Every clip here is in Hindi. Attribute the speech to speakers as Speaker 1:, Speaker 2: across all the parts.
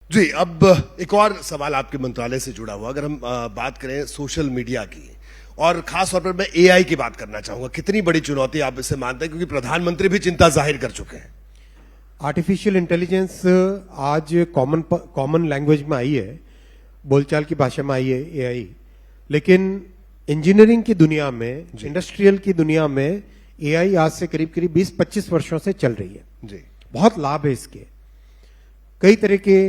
Speaker 1: जी, अब एक और सवाल आपके मंत्रालय से जुड़ा हुआ, अगर हम बात करें सोशल मीडिया की, और खास तौर पर मैं एआई की बात करना चाहूंगा, कितनी बड़ी चुनौती आप इसे मानते हैं, क्योंकि प्रधानमंत्री भी चिंता जाहिर कर चुके हैं।
Speaker 2: आर्टिफिशियल इंटेलिजेंस आज कॉमन लैंग्वेज में आई है, बोलचाल की भाषा में आई है एआई, लेकिन इंजीनियरिंग की दुनिया में, इंडस्ट्रियल की दुनिया में एआई आज से करीब करीब 20-25 वर्षों से चल रही है।
Speaker 1: जी,
Speaker 2: बहुत लाभ है इसके। कई तरह के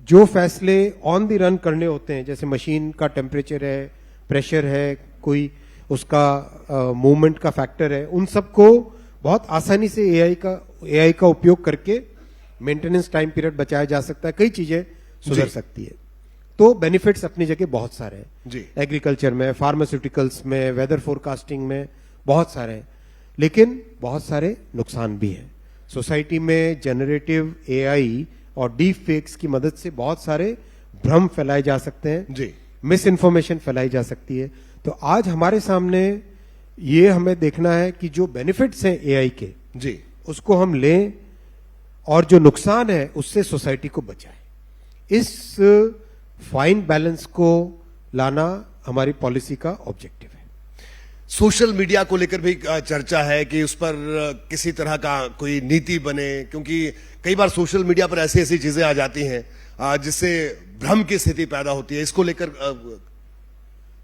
Speaker 2: जो फैसले ऑन द रन करने होते हैं, जैसे मशीन का टेम्परेचर है, प्रेशर है, कोई उसका मूवमेंट का फैक्टर है, उन सबको बहुत आसानी से एआई का उपयोग करके मेंटेनेंस टाइम पीरियड बचाया जा सकता है, कई चीजें सुधर सकती है। तो बेनिफिट्स अपनी जगह बहुत सारे हैं
Speaker 1: जी,
Speaker 2: एग्रीकल्चर में, फार्मास्यूटिकल्स में, वेदर फोरकास्टिंग में, बहुत सारे हैं, लेकिन बहुत सारे नुकसान भी हैं। सोसाइटी में जनरेटिव एआई और डीप फेक्स की मदद से बहुत सारे भ्रम फैलाए जा सकते हैं
Speaker 1: जी,
Speaker 2: मिस इन्फॉर्मेशन फैलाई जा सकती है। तो आज हमारे सामने ये हमें देखना है कि जो बेनिफिट्स हैं एआई के,
Speaker 1: जी,
Speaker 2: उसको हम लें और जो नुकसान है उससे सोसाइटी को बचाएं। इस फाइन बैलेंस को लाना हमारी पॉलिसी का ऑब्जेक्टिव है।
Speaker 1: सोशल मीडिया को लेकर भी चर्चा है कि उस पर किसी तरह का कोई नीति बने, क्योंकि कई बार सोशल मीडिया पर ऐसी ऐसी चीजें आ जाती हैं जिससे भ्रम की स्थिति पैदा होती है। इसको लेकर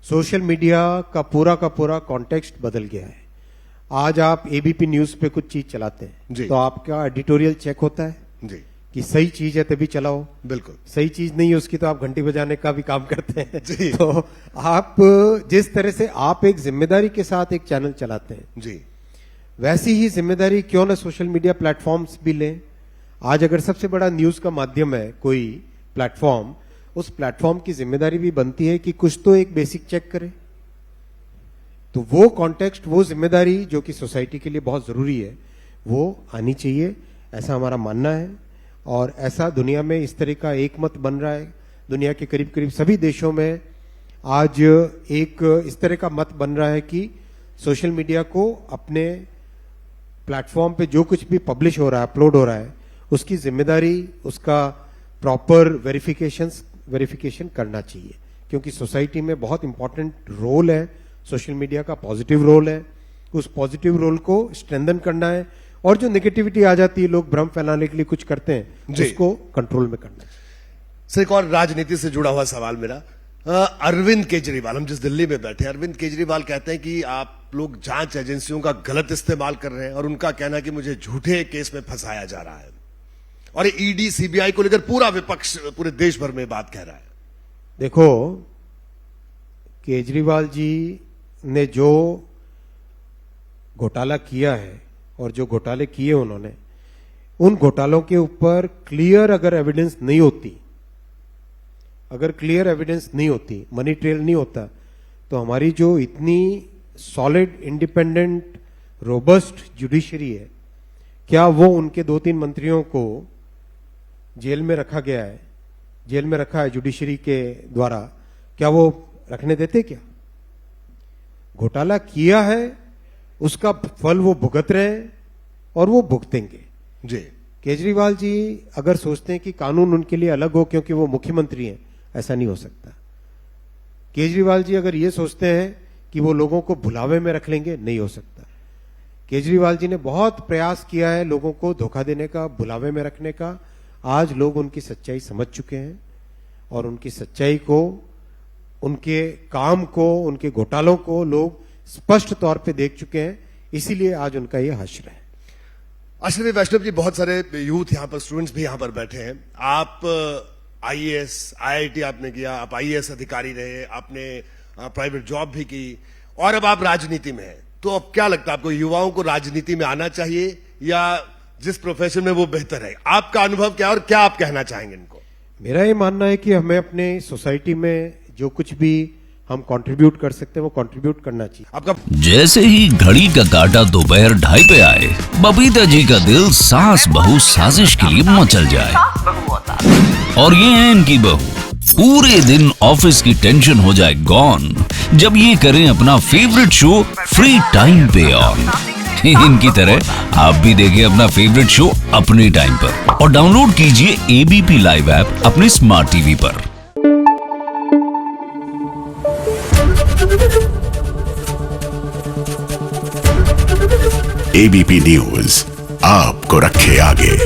Speaker 2: सोशल मीडिया का पूरा कॉन्टेक्स्ट बदल गया है। आज आप एबीपी न्यूज पे कुछ चीज चलाते हैं तो आपका एडिटोरियल चेक होता है
Speaker 1: जी,
Speaker 2: कि सही चीज है तभी चलाओ,
Speaker 1: बिल्कुल
Speaker 2: सही चीज नहीं है उसकी तो आप घंटी बजाने का भी काम करते हैं
Speaker 1: जी।
Speaker 2: तो आप जिस तरह से आप एक जिम्मेदारी के साथ एक चैनल चलाते हैं,
Speaker 1: जी,
Speaker 2: वैसी ही जिम्मेदारी क्यों ना सोशल मीडिया प्लेटफॉर्म्स भी लें। आज अगर सबसे बड़ा न्यूज का माध्यम है कोई प्लेटफॉर्म, उस प्लेटफॉर्म की जिम्मेदारी भी बनती है कि कुछ तो एक बेसिक चेक करे। तो वो कॉन्टेक्स्ट, वो जिम्मेदारी जो कि सोसाइटी के लिए बहुत जरूरी है, वो आनी चाहिए, ऐसा हमारा मानना है। और ऐसा दुनिया में इस तरह का एक मत बन रहा है। दुनिया के करीब करीब सभी देशों में आज एक इस तरह का मत बन रहा है कि सोशल मीडिया को अपने प्लेटफॉर्म पे जो कुछ भी पब्लिश हो रहा है, अपलोड हो रहा है, उसकी जिम्मेदारी, उसका प्रॉपर वेरिफिकेशन करना चाहिए, क्योंकि सोसाइटी में बहुत इंपॉर्टेंट रोल है सोशल मीडिया का, पॉजिटिव रोल है। उस पॉजिटिव रोल को स्ट्रेंथन करना है, और जो नेगेटिविटी आ जाती है, लोग भ्रम फैलाने के लिए कुछ करते हैं, उसको कंट्रोल में करना है।
Speaker 1: सर, एक और राजनीति से जुड़ा हुआ सवाल मेरा, अरविंद केजरीवाल, हम जिस दिल्ली में बैठे, अरविंद केजरीवाल कहते हैं कि आप लोग जांच एजेंसियों का गलत इस्तेमाल कर रहे हैं, और उनका कहना है कि मुझे झूठे केस में फंसाया जा रहा है, और ईडी सीबीआई को लेकर पूरा विपक्ष पूरे देश भर में बात कह रहा है।
Speaker 2: देखो, केजरीवाल जी ने जो घोटाला किया है और जो घोटाले किए उन्होंने, उन घोटालों के ऊपर क्लियर अगर एविडेंस नहीं होती, मनी ट्रेल नहीं होता, तो हमारी जो इतनी सॉलिड, इंडिपेंडेंट, रोबस्ट जुडिशरी है, क्या वो उनके 2-3 मंत्रियों को जेल में रखा गया है, जेल में रखा है जुडिशरी के द्वारा, क्या वो रखने देते? क्या घोटाला किया है उसका फल वो भुगत रहे हैं और वो भुगतेंगे।
Speaker 1: जी,
Speaker 2: केजरीवाल जी अगर सोचते हैं कि कानून उनके लिए अलग हो क्योंकि वो मुख्यमंत्री हैं, ऐसा नहीं हो सकता। केजरीवाल जी अगर ये सोचते हैं कि वो लोगों को भुलावे में रख लेंगे, नहीं हो सकता। केजरीवाल जी ने बहुत प्रयास किया है लोगों को धोखा देने का, भुलावे में रखने का। आज लोग उनकी सच्चाई समझ चुके हैं, और उनकी सच्चाई को, उनके काम को, उनके घोटालों को लोग स्पष्ट तौर पे देख चुके हैं, इसीलिए आज उनका ये हश्र है।
Speaker 1: अश्विनी वैष्णव जी, बहुत सारे यूथ यहाँ पर, स्टूडेंट्स भी यहाँ पर बैठे हैं। आप आईएएस, आईआईटी आपने किया, आप आईएएस अधिकारी रहे, आपने प्राइवेट जॉब भी की, और अब आप राजनीति में हैं। तो अब क्या लगता है आपको, युवाओं को राजनीति में आना चाहिए या जिस प्रोफेशन में वो बेहतर है? आपका अनुभव क्या है और क्या आप कहना चाहेंगे इनको?
Speaker 2: मेरा ये मानना है कि हमें अपने सोसाइटी में जो कुछ भी हम कंट्रीब्यूट कर सकते हैं वो कंट्रीब्यूट करना चाहिए।
Speaker 1: आपका
Speaker 3: जैसे ही घड़ी का काटा दोपहर 2:30 पे आए, बबीता जी का दिल सास बहू साजिश के लिए मचल जाए। और ये है इनकी बहू, पूरे दिन ऑफिस की टेंशन हो जाए गॉन जब ये करें अपना फेवरेट शो फ्री टाइम पे ऑन। इनकी तरह आप भी देखिए अपना फेवरेट शो अपने टाइम पर और डाउनलोड कीजिए एबीपी लाइव ऐप अपने स्मार्ट टीवी पर।
Speaker 4: एबीपी न्यूज आपको रखे आगे।